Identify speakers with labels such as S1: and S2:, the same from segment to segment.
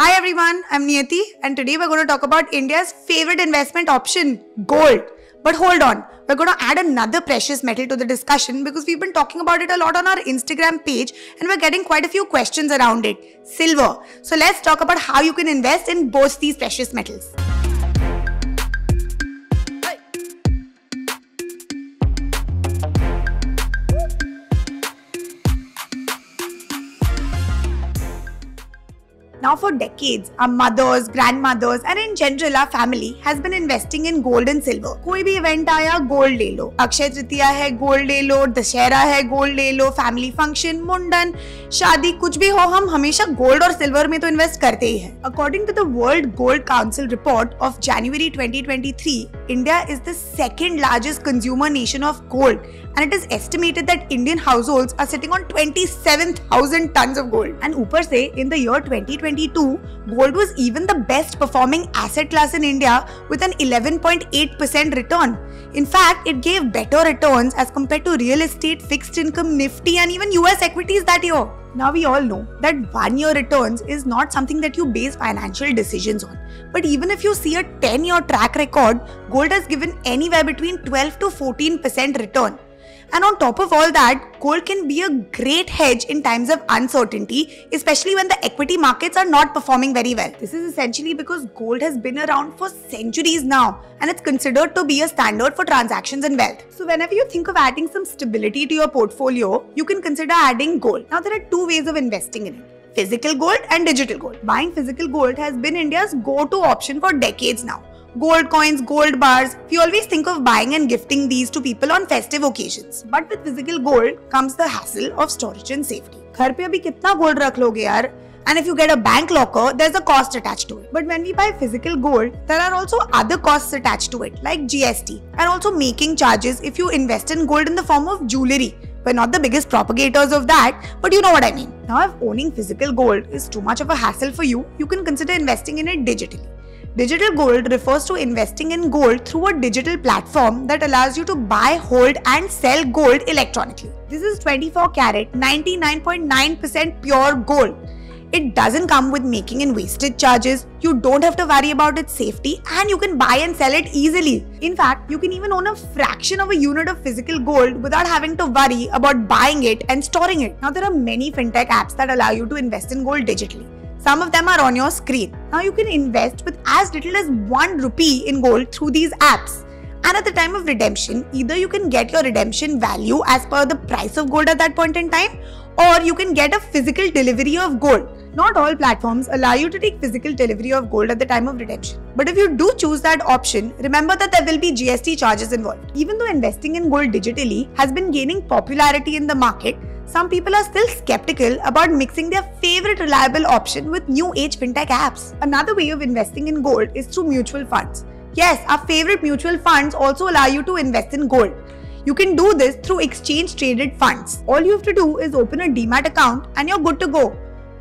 S1: Hi everyone, I'm Niyati and today we're going to talk about India's favorite investment option, gold. But hold on, we're going to add another precious metal to the discussion because we've been talking about it a lot on our Instagram page and we're getting quite a few questions around it, silver. So let's talk about how you can invest in both these precious metals. Now for decades, our mothers, grandmothers and in general our family has been investing in gold and silver. कोई भी event आया gold ले लो, अक्षय तृतीया है gold ले लो, दशहरा है gold ले लो, family function, मुंडन, शादी कुछ भी हो हम हमेशा gold और silver में तो invest करते ही हैं. According to the World Gold Council report of January 2023, India is the second largest consumer nation of gold and it is estimated that Indian households are sitting on 27,000 tons of gold. And ऊपर से in the year 2022, gold was even the best performing asset class in India with an 11.8% return. In fact, it gave better returns as compared to real estate, fixed income, Nifty and even US equities that year. Now we all know that 1 year returns is not something that you base financial decisions on. But even if you see a 10-year track record, gold has given anywhere between 12 to 14% return. And on top of all that, gold can be a great hedge in times of uncertainty, especially when the equity markets are not performing very well. This is essentially because gold has been around for centuries now and it's considered to be a standard for transactions and wealth. So whenever you think of adding some stability to your portfolio, you can consider adding gold. Now there are two ways of investing in it: physical gold and digital gold. Buying physical gold has been India's go-to option for decades now. Gold coins, gold bars, we always think of buying and gifting these to people on festive occasions. But with physical gold comes the hassle of storage and safety. घर पे अभी कितना gold रख लोगे यार? And if you get a bank locker, there's a cost attached to it. But when we buy physical gold, there are also other costs attached to it, like GST, and also making charges if you invest in gold in the form of jewelry. We're not the biggest propagators of that, but you know what I mean. Now, if owning physical gold is too much of a hassle for you, you can consider investing in it digitally. Digital gold refers to investing in gold through a digital platform that allows you to buy, hold and sell gold electronically. This is 24 karat, 99.9% pure gold. It doesn't come with making and wastage charges, you don't have to worry about its safety and you can buy and sell it easily. In fact, you can even own a fraction of a unit of physical gold without having to worry about buying it and storing it. Now there are many fintech apps that allow you to invest in gold digitally. Some of them are on your screen. Now you can invest with as little as 1 rupee in gold through these apps. And at the time of redemption, either you can get your redemption value as per the price of gold at that point in time, or you can get a physical delivery of gold. Not all platforms allow you to take physical delivery of gold at the time of redemption. But if you do choose that option, remember that there will be GST charges involved. Even though investing in gold digitally has been gaining popularity in the market, some people are still skeptical about mixing their favorite reliable option with new age fintech apps. Another way of investing in gold is through mutual funds. Yes, our favorite mutual funds also allow you to invest in gold. You can do this through exchange traded funds. All you have to do is open a Demat account and you're good to go.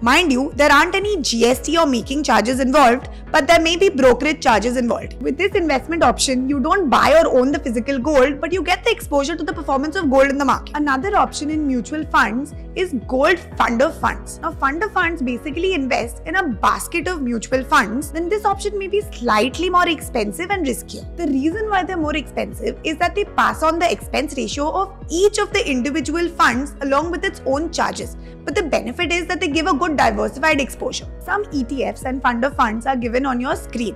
S1: Mind you, there aren't any GST or making charges involved, but there may be brokerage charges involved. With this investment option, you don't buy or own the physical gold, but you get the exposure to the performance of gold in the market. Another option in mutual funds is gold fund of funds. Now, fund of funds basically invest in a basket of mutual funds. Then this option may be slightly more expensive and riskier. The reason why they're more expensive is that they pass on the expense ratio of each of the individual funds along with its own charges. But the benefit is that they give a good diversified exposure. Some ETFs and fund of funds are given on your screen.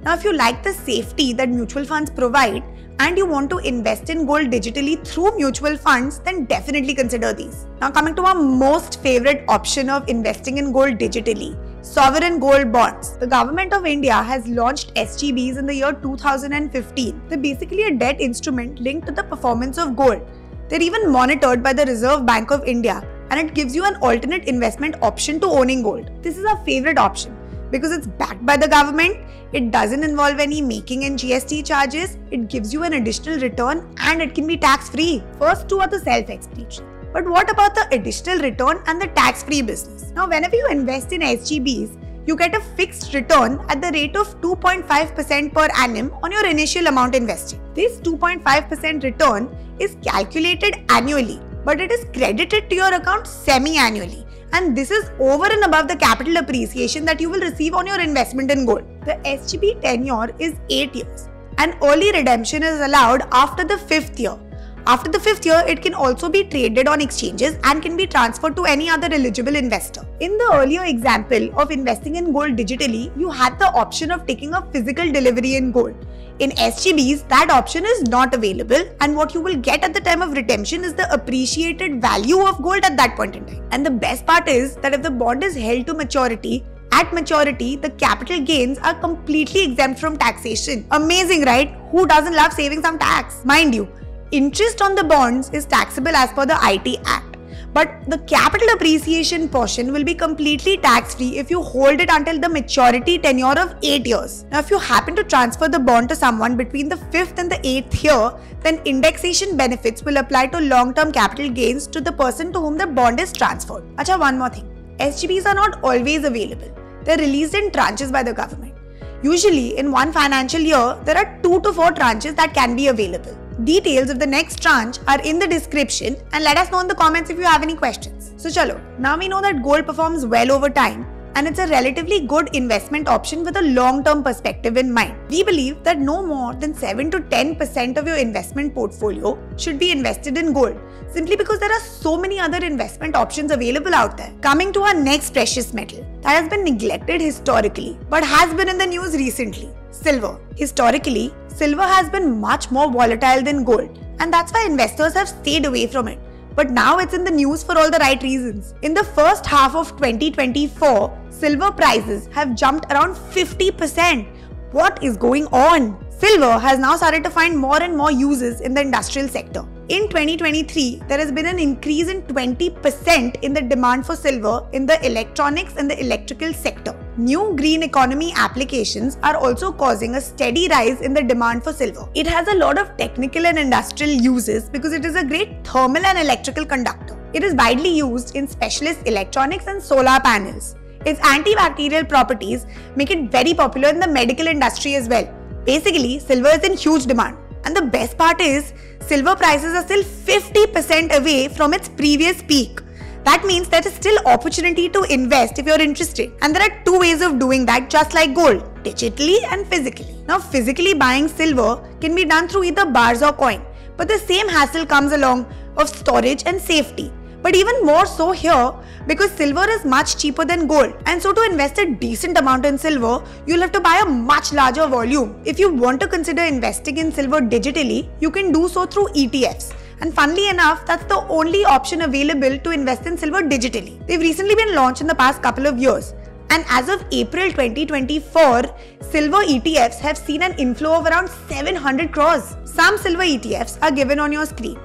S1: Now, if you like the safety that mutual funds provide and you want to invest in gold digitally through mutual funds, then definitely consider these. Now, coming to our most favorite option of investing in gold digitally, sovereign gold bonds. The government of India has launched SGBs in the year 2015. They're basically a debt instrument linked to the performance of gold. They're even monitored by the Reserve Bank of India, and it gives you an alternate investment option to owning gold. This is our favorite option because it's backed by the government, it doesn't involve any making and GST charges, it gives you an additional return and it can be tax-free. First two are the self-explanatory. But what about the additional return and the tax-free business? Now, whenever you invest in SGBs, you get a fixed return at the rate of 2.5% per annum on your initial amount invested. This 2.5% return is calculated annually, but it is credited to your account semi-annually and this is over and above the capital appreciation that you will receive on your investment in gold. The SGB tenure is 8 years and early redemption is allowed after the 5th year. After the 5th year, it can also be traded on exchanges and can be transferred to any other eligible investor. In the earlier example of investing in gold digitally, you had the option of taking a physical delivery in gold. In SGBs, that option is not available, and what you will get at the time of redemption is the appreciated value of gold at that point in time. And the best part is that if the bond is held to maturity, at maturity, the capital gains are completely exempt from taxation. Amazing, right? Who doesn't love saving some tax? Mind you, interest on the bonds is taxable as per the IT Act. But the capital appreciation portion will be completely tax-free if you hold it until the maturity tenure of 8 years. Now, if you happen to transfer the bond to someone between the 5th and the 8th year, then indexation benefits will apply to long-term capital gains to the person to whom the bond is transferred. Acha, one more thing. SGBs are not always available. They're released in tranches by the government. Usually, in one financial year, there are 2 to 4 tranches that can be available. Details of the next tranche are in the description, and let us know in the comments if you have any questions. So chalo, now we know that gold performs well over time and it's a relatively good investment option with a long-term perspective in mind. We believe that no more than 7 to 10% of your investment portfolio should be invested in gold, simply because there are so many other investment options available out there. Coming to our next precious metal that has been neglected historically but has been in the news recently. Silver. Historically, silver has been much more volatile than gold, and that's why investors have stayed away from it. But now it's in the news for all the right reasons. In the first half of 2024, silver prices have jumped around 50%. What is going on? Silver has now started to find more and more uses in the industrial sector. In 2023, there has been an increase in 20% in the demand for silver in the electronics and the electrical sector. New green economy applications are also causing a steady rise in the demand for silver. It has a lot of technical and industrial uses because it is a great thermal and electrical conductor. It is widely used in specialist electronics and solar panels. Its antibacterial properties make it very popular in the medical industry as well. Basically, silver is in huge demand. And the best part is, silver prices are still 50% away from its previous peak. That means there is still opportunity to invest if you're interested. And there are 2 ways of doing that, just like gold, digitally and physically. Now, physically buying silver can be done through either bars or coin, but the same hassle comes along of storage and safety. But even more so here, because silver is much cheaper than gold, and so to invest a decent amount in silver, you'll have to buy a much larger volume. If you want to consider investing in silver digitally, you can do so through ETFs. And funnily enough, that's the only option available to invest in silver digitally. They've recently been launched in the past couple of years. And as of April 2024, silver ETFs have seen an inflow of around 700 crores. Some silver ETFs are given on your screen.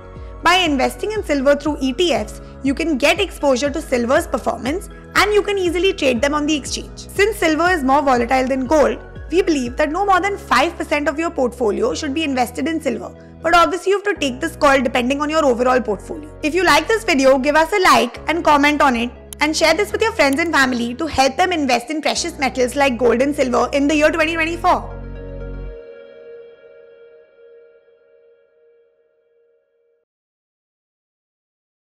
S1: By investing in silver through ETFs, you can get exposure to silver's performance and you can easily trade them on the exchange. Since silver is more volatile than gold, we believe that no more than 5% of your portfolio should be invested in silver. But obviously you have to take this call depending on your overall portfolio. If you like this video, give us a like and comment on it, and share this with your friends and family to help them invest in precious metals like gold and silver in the year 2024.